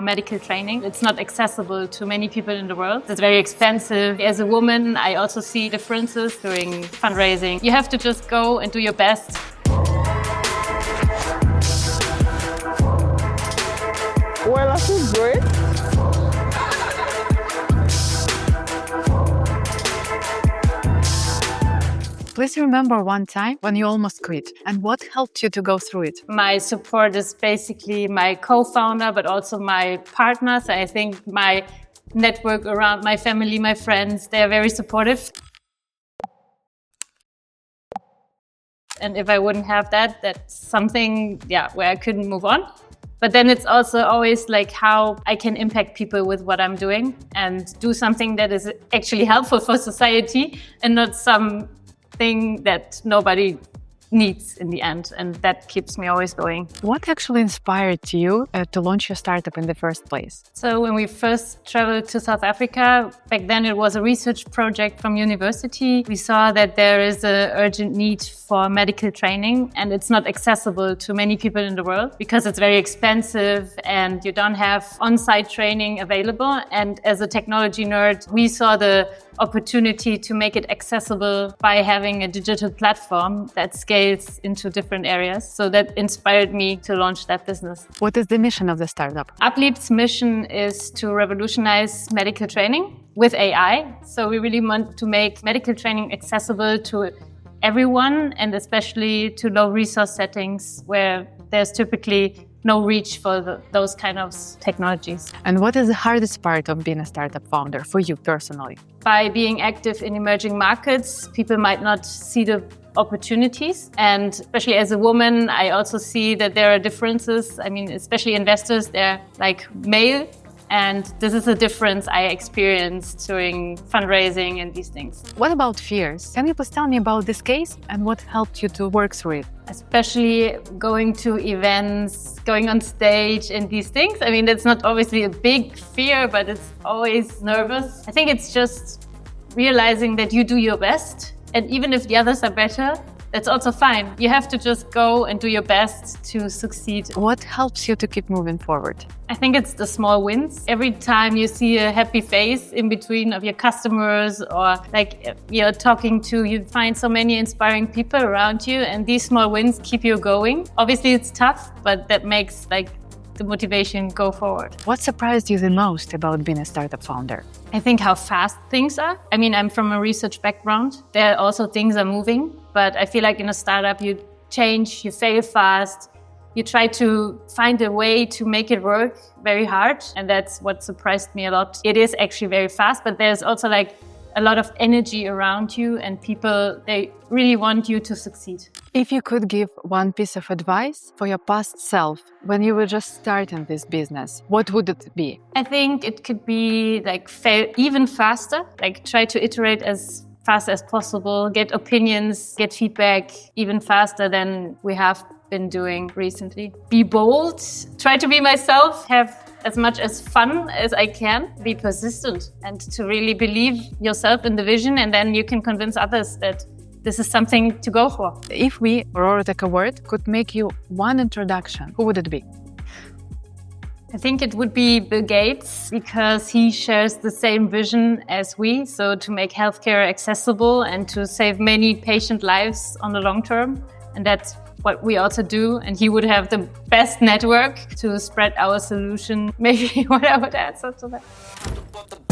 medical training. It's not accessible to many people in the world. It's very expensive. As a woman, I also see differences during fundraising. You have to just go and do your best. Well, I feel great. Please remember one time when you almost quit and what helped you to go through it. My support is basically my co-founder, but also my partners. I think my network around my family, my friends, they're very supportive. And if I wouldn't have that, that's something, where I couldn't move on. But then it's also always like how I can impact people with what I'm doing and do something that is actually helpful for society and not something that nobody needs in the end. And that keeps me always going. What actually inspired you to launch your startup in the first place? So when we first traveled to South Africa, back then it was a research project from university. We saw that there is an urgent need for medical training and it's not accessible to many people in the world because it's very expensive and you don't have on-site training available. And as a technology nerd, we saw the opportunity to make it accessible by having a digital platform that scales into different areas. So that inspired me to launch that business. What is the mission of the startup? UpLeap's mission is to revolutionize medical training with AI. So we really want to make medical training accessible to everyone and especially to low resource settings where there's typically no reach for those kind of technologies. And what is the hardest part of being a startup founder for you personally? By being active in emerging markets, people might not see the opportunities. And especially as a woman, I also see that there are differences. I mean, especially investors, they're like male. And this is a difference I experienced during fundraising and these things. What about fears? Can you please tell me about this case and what helped you to work through it? Especially going to events, going on stage and these things. I mean, it's not obviously a big fear, but it's always nervous. I think it's just realizing that you do your best. And even if the others are better, that's also fine. You have to just go and do your best to succeed. What helps you to keep moving forward? I think it's the small wins. Every time you see a happy face in between of your customers or like you're talking to, you find so many inspiring people around you and these small wins keep you going. Obviously it's tough, but that makes like the motivation go forward. What surprised you the most about being a startup founder? I think how fast things are. I mean, I'm from a research background. There also things are moving, but I feel like in a startup you change, you fail fast, you try to find a way to make it work very hard. And that's what surprised me a lot. It is actually very fast, but there's also like a lot of energy around you and people, they really want you to succeed. If you could give one piece of advice for your past self when you were just starting this business, what would it be? I think it could be like fail even faster, like try to iterate as fast as possible, get opinions, get feedback even faster than we have been doing recently. Be bold, try to be myself, have as much as fun as I can, be persistent and to really believe yourself in the vision and then you can convince others that this is something to go for. If we, Aurora Tech Award, could make you one introduction, who would it be? I think it would be Bill Gates because he shares the same vision as we. So to make healthcare accessible and to save many patient lives on the long term. And that's what we also do. And he would have the best network to spread our solution. Maybe what I would answer to that.